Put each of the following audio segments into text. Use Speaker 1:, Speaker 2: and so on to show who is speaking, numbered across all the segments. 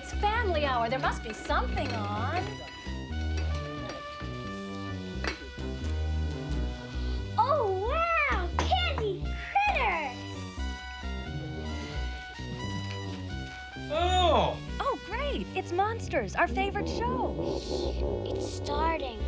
Speaker 1: It's family hour. There must be something on.
Speaker 2: Oh, wow! Candy critters!
Speaker 3: Oh!
Speaker 1: Oh, great. It's Monsters, our favorite show.
Speaker 2: It's starting.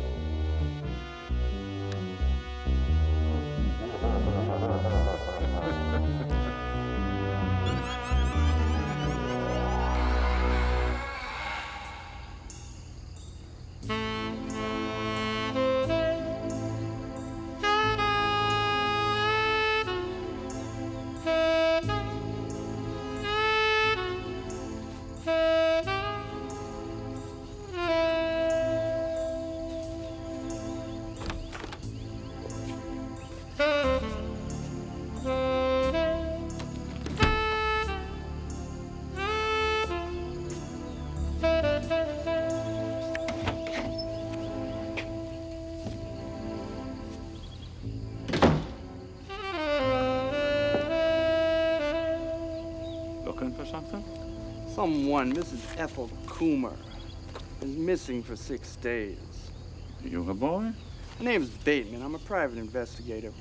Speaker 4: Looking for something?
Speaker 3: Someone, Mrs. Ethel Coomer, is missing for 6 days.
Speaker 4: You a boy?
Speaker 3: My name's Bateman. I'm a private investigator.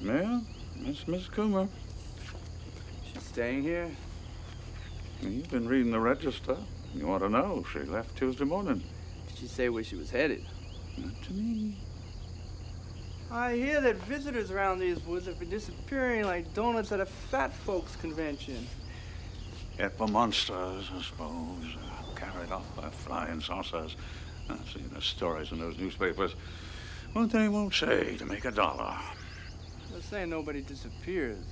Speaker 4: Yeah, it's Miss Coomer.
Speaker 3: She's staying here?
Speaker 4: You've been reading the register. You ought to know. She left Tuesday morning.
Speaker 3: Did she say where she was headed?
Speaker 4: Not to me.
Speaker 3: I hear that visitors around these woods have been disappearing like donuts at a fat folks convention.
Speaker 4: Yet for monsters, I suppose. Carried off by flying saucers. I've seen the stories in those newspapers. What they won't say to make $1.
Speaker 3: They're saying nobody disappears.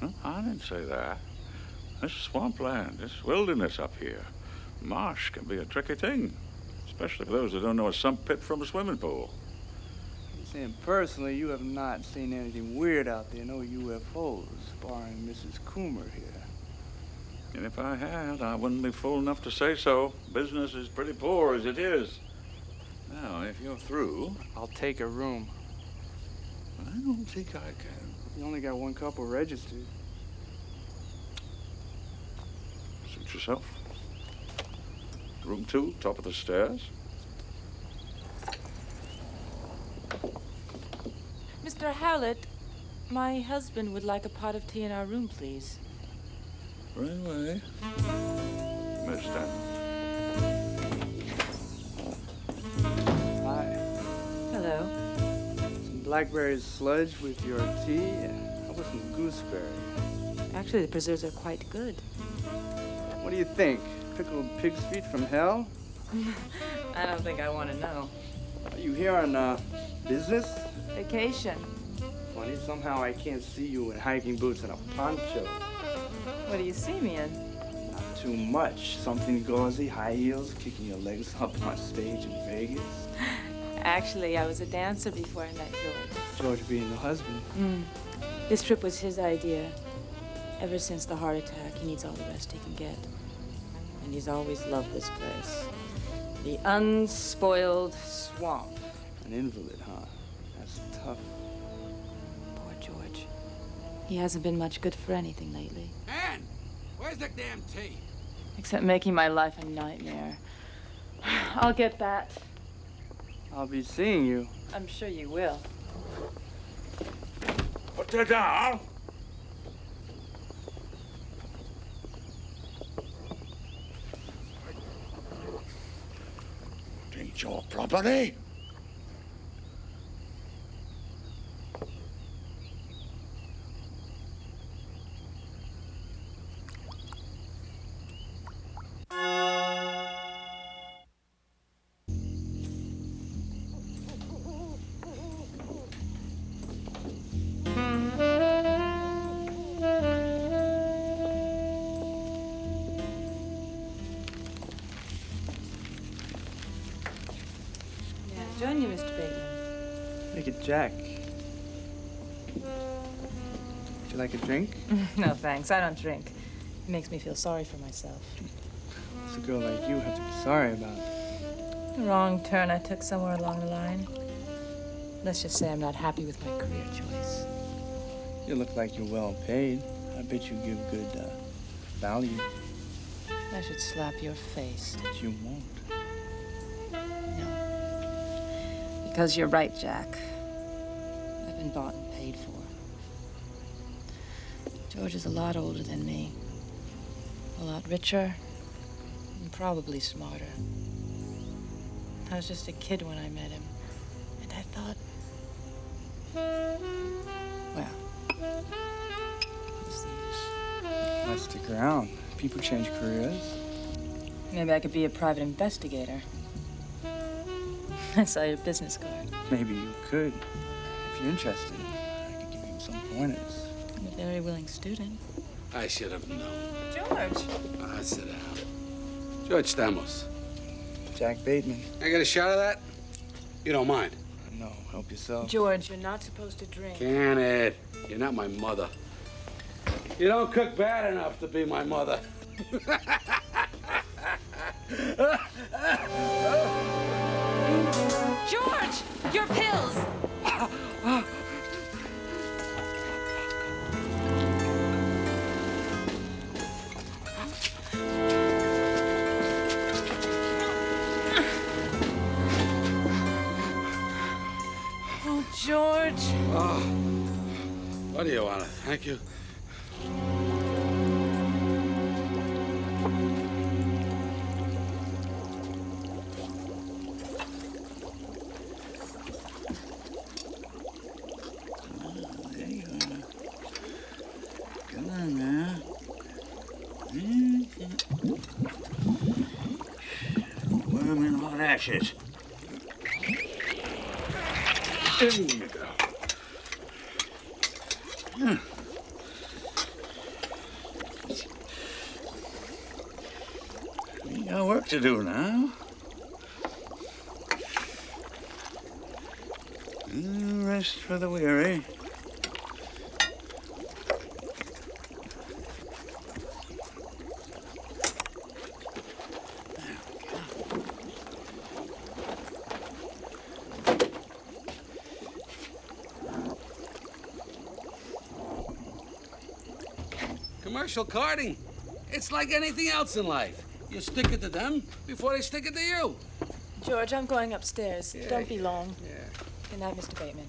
Speaker 4: Huh? I didn't say that. This swampland, this wilderness up here. Marsh can be a tricky thing. Especially for those that don't know a sump pit from a swimming pool.
Speaker 3: You're saying personally you have not seen anything weird out there, no UFOs, barring Mrs. Coomer here.
Speaker 4: And if I had, I wouldn't be fool enough to say so. Business is pretty poor as it is. Now, if you're through...
Speaker 3: I'll take a room.
Speaker 4: I don't think I can.
Speaker 3: You only got one couple registered.
Speaker 4: Suit yourself. Room 2, top of the stairs.
Speaker 5: Mr. Howlett, my husband would like a pot of tea in our room, please.
Speaker 4: Right away. Miss Stanton.
Speaker 3: Hi.
Speaker 5: Hello.
Speaker 3: Some blackberry sludge with your tea. How about some gooseberry?
Speaker 5: Actually, the preserves are quite good.
Speaker 3: What do you think? Pickled pig's feet from hell?
Speaker 5: I don't think I want to know.
Speaker 3: Are you here on business?
Speaker 5: Vacation.
Speaker 3: Funny, somehow I can't see you in hiking boots and a poncho.
Speaker 5: What do you see me in?
Speaker 3: Not too much. Something gauzy, high heels, kicking your legs up on stage in Vegas.
Speaker 5: Actually, I was a dancer before I met George.
Speaker 3: George being the husband.
Speaker 5: This trip was his idea. Ever since the heart attack, he needs all the rest he can get. And he's always loved this place. The unspoiled swamp.
Speaker 3: An invalid, huh? That's tough.
Speaker 5: Poor George. He hasn't been much good for anything lately.
Speaker 6: Ann, where's the damn tea?
Speaker 5: Except making my life a nightmare. I'll get that.
Speaker 3: I'll be seeing you.
Speaker 5: I'm sure you will.
Speaker 4: Put that down. It ain't your property.
Speaker 5: Join you, Mr. Bateman.
Speaker 3: Make it Jack. Would you like a drink?
Speaker 5: No, thanks. I don't drink. It makes me feel sorry for myself.
Speaker 3: What's a girl like you have to be sorry about?
Speaker 5: The wrong turn I took somewhere along the line. Let's just say I'm not happy with my career choice.
Speaker 3: You look like you're well paid. I bet you give good value.
Speaker 5: I should slap your face.
Speaker 3: But you won't.
Speaker 5: No. Because you're right, Jack. I've been bought and paid for. George is a lot older than me. A lot richer. And probably smarter. I was just a kid when I met him. And I thought... Well... What's the use?
Speaker 3: Let's stick around. People change careers.
Speaker 5: Maybe I could be a private investigator. I saw your business card.
Speaker 3: Maybe you could. If you're interested, I could give you some pointers.
Speaker 5: I'm a very willing student.
Speaker 6: I should have known.
Speaker 5: George!
Speaker 6: Sit down. George Stamos.
Speaker 3: Jack Bateman.
Speaker 6: I get a shot of that? You don't mind?
Speaker 3: No, help yourself.
Speaker 5: George, you're not supposed to drink.
Speaker 6: Can it? You're not my mother. You don't cook bad enough to be my mother.
Speaker 5: George! Your pills! Oh, George.
Speaker 6: Oh. What do you want? Thank you.
Speaker 4: Come on now. Worm in hot ashes. There you go. You got work to do now. Rest for the weary.
Speaker 6: Commercial carding. It's like anything else in life. You stick it to them before they stick it to you.
Speaker 5: George, I'm going upstairs.
Speaker 6: Yeah.
Speaker 5: Don't be long.
Speaker 6: Yeah.
Speaker 5: Good night, Mr. Bateman.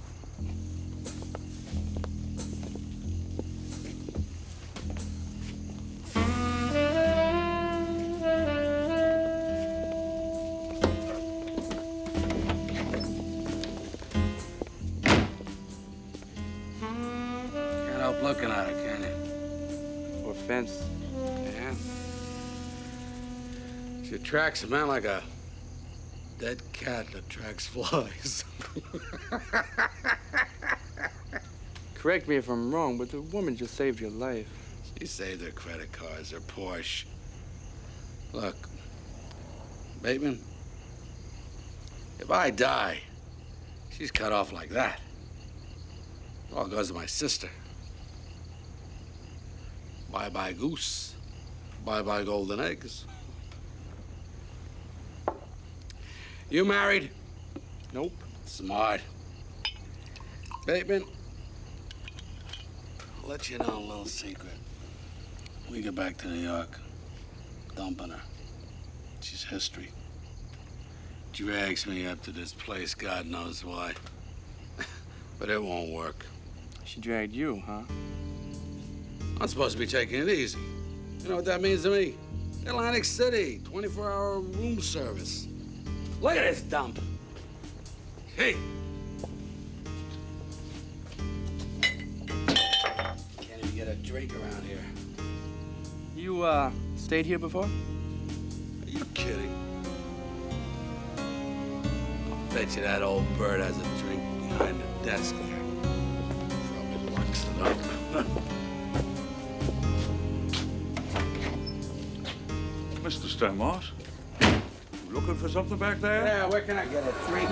Speaker 6: Can't help looking at it, can you?
Speaker 3: Or fence.
Speaker 6: Yeah. She attracts a man like a dead cat attracts flies.
Speaker 3: Correct me if I'm wrong, but the woman just saved your life.
Speaker 6: She saved her credit cards, her Porsche. Look, Bateman, if I die, she's cut off like that. It all goes to my sister. Bye-bye goose. Bye-bye golden eggs. You married?
Speaker 3: Nope.
Speaker 6: Smart. Bateman, I'll let you know a little secret. We get back to New York, dumping her. She's history. Drags me up to this place, God knows why. But it won't work.
Speaker 3: She dragged you, huh?
Speaker 6: I'm supposed to be taking it easy. You know what that means to me? Atlantic City, 24-hour room service. Look at this dump. Hey. Can't even get a drink around here.
Speaker 3: You, stayed here before?
Speaker 6: Are you kidding? I'll bet you that old bird has a drink behind the desk there. Probably locks it up.
Speaker 4: Mr. Stamos, you looking for something back there?
Speaker 6: Yeah, where can I get a drink?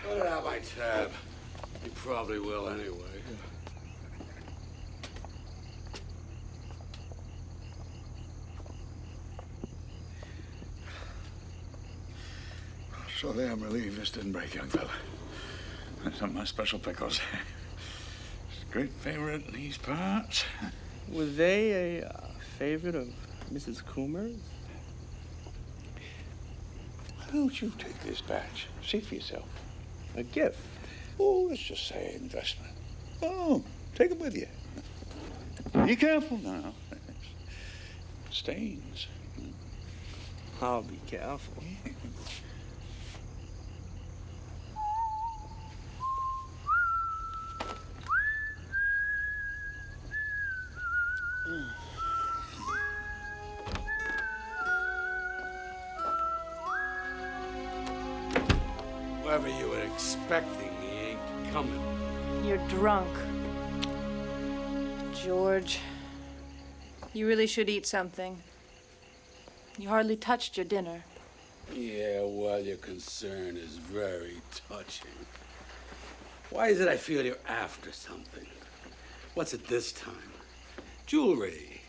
Speaker 6: Put it out my tab. You probably will anyway.
Speaker 4: So there, I'm relieved this didn't break, young fella. Some of my special pickles. It's a great favorite in these parts.
Speaker 3: Were they a favorite of Mrs. Coomer's?
Speaker 4: Why don't you take this batch? See it for yourself.
Speaker 3: A gift?
Speaker 4: Oh, let's just say investment. Oh, take it with you. Be careful now. Stains.
Speaker 3: I'll be careful.
Speaker 6: Whoever you were expecting, he ain't coming.
Speaker 5: You're drunk. George, you really should eat something. You hardly touched your dinner.
Speaker 6: Yeah, well, your concern is very touching. Why is it I feel you're after something? What's it this time? Jewelry.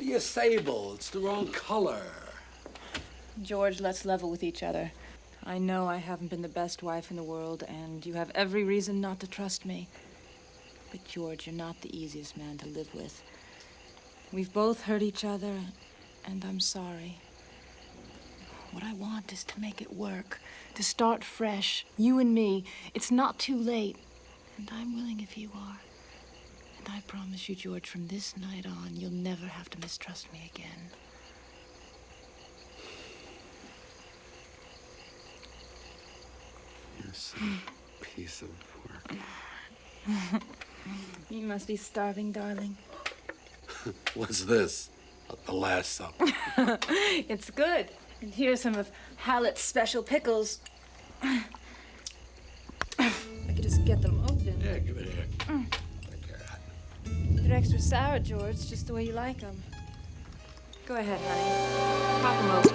Speaker 6: Your sable, it's the wrong color.
Speaker 5: George, let's level with each other. I know I haven't been the best wife in the world, and you have every reason not to trust me. But George, you're not the easiest man to live with. We've both hurt each other, and I'm sorry. What I want is to make it work, to start fresh, you and me. It's not too late, and I'm willing if you are. And I promise you, George, from this night on, you'll never have to mistrust me again.
Speaker 6: You're some piece of work.
Speaker 5: You must be starving, darling.
Speaker 6: What's this? The last supper.
Speaker 5: It's good. And here's some of Hallett's special pickles. I could just get them open.
Speaker 6: Yeah, give it here. Take care of that.
Speaker 5: They're extra sour, George, just the way you like them. Go ahead, honey. Pop them open.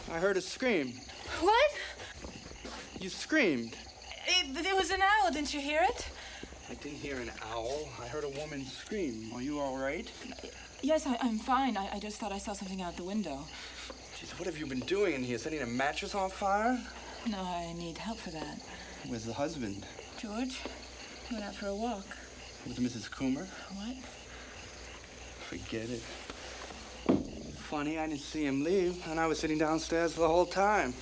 Speaker 3: I heard a scream.
Speaker 5: What?
Speaker 3: You screamed.
Speaker 5: There was an owl. Didn't you hear it?
Speaker 3: I didn't hear an owl. I heard a woman scream. Are you all right?
Speaker 5: Yes, I'm fine. I just thought I saw something out the window.
Speaker 3: Jeez, what have you been doing in here? Setting a mattress on fire?
Speaker 5: No, I need help for that.
Speaker 3: Where's the husband?
Speaker 5: George, he went out for a walk.
Speaker 3: With Mrs. Coomer?
Speaker 5: What?
Speaker 3: Forget it. Funny, I didn't see him leave, and I was sitting downstairs the whole time.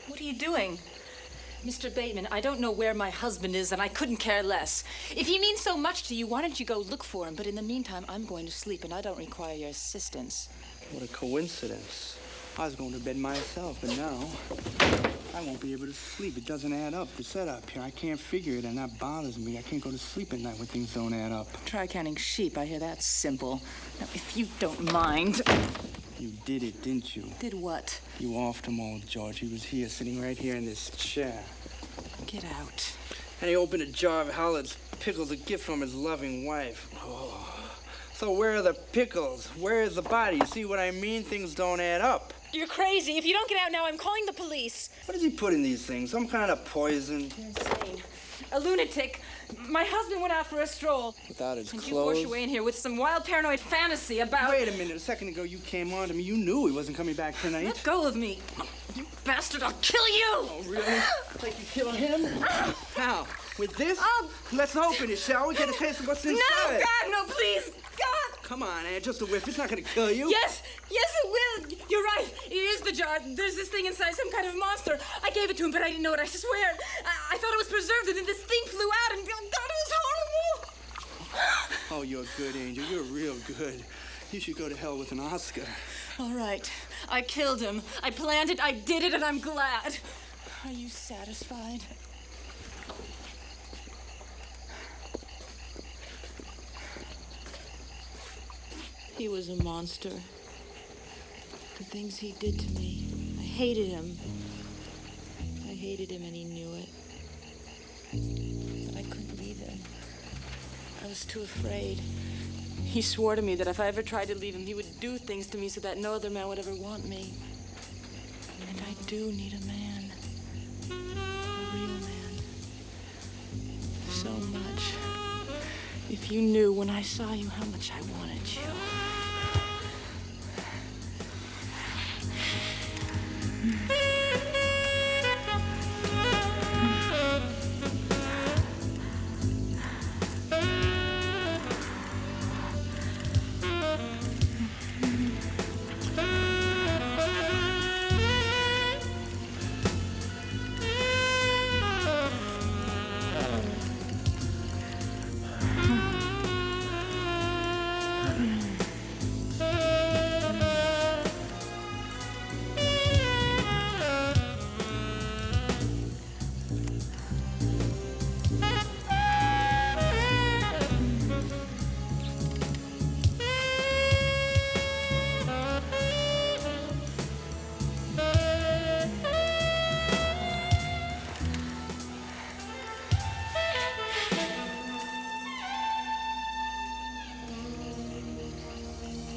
Speaker 5: What are you doing? Mr. Bateman, I don't know where my husband is, and I couldn't care less. If he means so much to you, why don't you go look for him? But in the meantime, I'm going to sleep, and I don't require your assistance.
Speaker 3: What a coincidence. I was going to bed myself, but now I won't be able to sleep. It doesn't add up, the setup here. I can't figure it, and that bothers me. I can't go to sleep at night when things don't add up.
Speaker 5: Try counting sheep. I hear that's simple. Now, if you don't mind.
Speaker 3: You did it, didn't you?
Speaker 5: Did what?
Speaker 3: You offed him, old George. He was here, sitting right here in this chair.
Speaker 5: Get out.
Speaker 3: And he opened a jar of Hallett's pickles, a gift from his loving wife. Oh. So where are the pickles? Where is the body? You see what I mean? Things don't add up.
Speaker 5: You're crazy. If you don't get out now, I'm calling the police.
Speaker 3: What does he put in these things? Some kind of poison?
Speaker 5: You're insane. A lunatic. My husband went out for a stroll.
Speaker 3: Without his
Speaker 5: And
Speaker 3: clothes?
Speaker 5: you forced your way in here with some wild paranoid fantasy about...
Speaker 3: Wait a minute. A second ago, you came on to me. You knew he wasn't coming back tonight.
Speaker 5: Let go of me. You bastard, I'll kill you!
Speaker 3: Oh, really? Like you kill him? How? With this?
Speaker 5: Oh.
Speaker 3: Let's open it, shall we? Get a taste of what's inside.
Speaker 5: No, God, no, please! God!
Speaker 3: Come on, Ann. Just a whiff. It's not going to kill you.
Speaker 5: Yes, it will. You're right. It is the jar. There's this thing inside, some kind of monster. I gave it to him, but I didn't know it. I swear. I thought it was preserved, and then this thing flew out, and God, it was horrible.
Speaker 3: Oh, you're a good angel. You're real good. You should go to hell with an Oscar.
Speaker 5: All right. I killed him. I planned it. I did it, and I'm glad. Are you satisfied? He was a monster. The things he did to me. I hated him. I hated him and he knew it. But I couldn't leave him. I was too afraid. He swore to me that if I ever tried to leave him, he would do things to me so that no other man would ever want me. And I do need a man. A real man. So much. If you knew when I saw you how much I wanted you.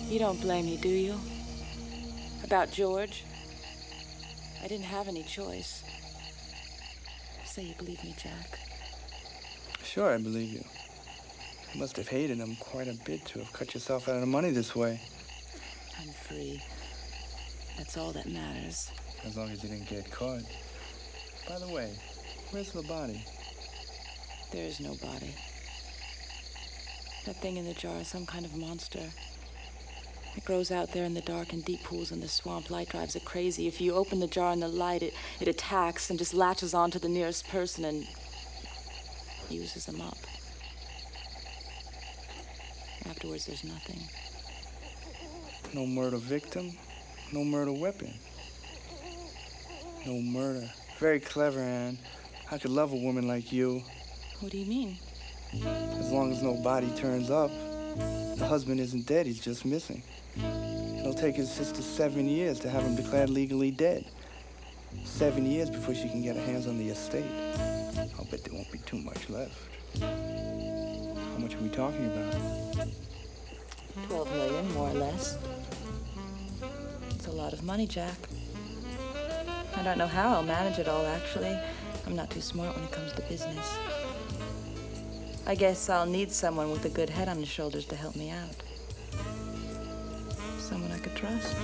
Speaker 5: You don't blame me, do you? About George? I didn't have any choice. Say you believe me, Jack.
Speaker 3: Sure, I believe you. You must have hated him quite a bit to have cut yourself out of the money this way.
Speaker 5: I'm free. That's all that matters.
Speaker 3: As long as you didn't get caught. By the way, where's the body?
Speaker 5: There is no body. That thing in the jar is some kind of monster. It grows out there in the dark in deep pools in the swamp. Light drives it crazy. If you open the jar in the light, it attacks and just latches on to the nearest person and uses them up. Afterwards, there's nothing.
Speaker 3: No murder victim, no murder weapon. No murder. Very clever, Anne. I could love a woman like you.
Speaker 5: What do you mean?
Speaker 3: As long as no body turns up, the husband isn't dead, he's just missing. It'll take his sister 7 years to have him declared legally dead. 7 years before she can get her hands on the estate. I'll bet there won't be too much left. How much are we talking about?
Speaker 5: 12 million, more or less. It's a lot of money, Jack. I don't know how I'll manage it all, actually. I'm not too smart when it comes to business. I guess I'll need someone with a good head on his shoulders to help me out. Someone I could trust.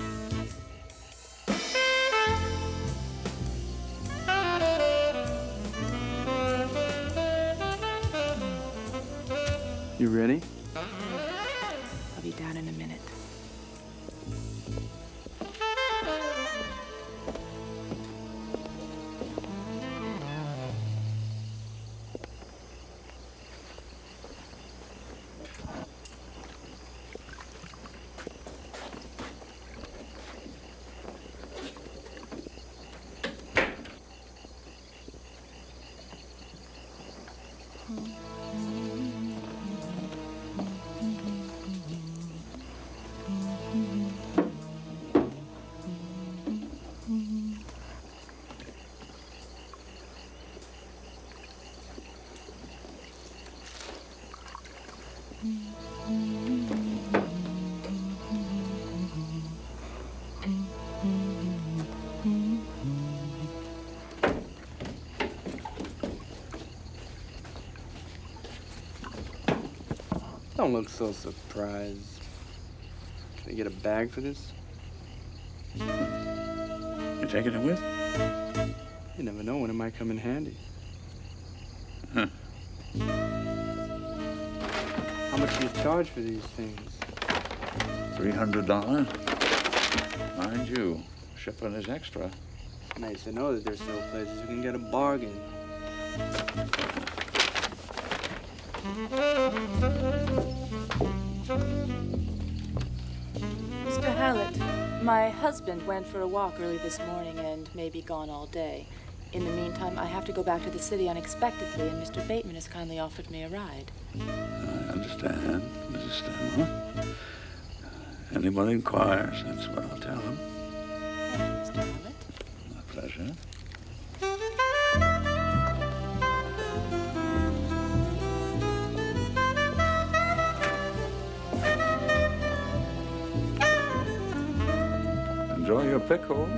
Speaker 3: You ready?
Speaker 5: I'll be down in a minute.
Speaker 3: Don't look so surprised. Can I get a bag for this?
Speaker 4: You taking it with?
Speaker 3: You never know when it might come in handy.
Speaker 4: Huh.
Speaker 3: How much do you charge for these things?
Speaker 4: $300. Mind you, shipping is extra.
Speaker 3: It's nice to know that there's still places you can get a bargain.
Speaker 5: Mr. Hallett, my husband went for a walk early this morning and may be gone all day. In the meantime, I have to go back to the city unexpectedly, and Mr. Bateman has kindly offered me a ride.
Speaker 4: I understand, Mrs. Stanmore. Anybody inquires, that's what I'll tell them.
Speaker 5: Mr. Hallett.
Speaker 4: My pleasure. Enjoy your pickles.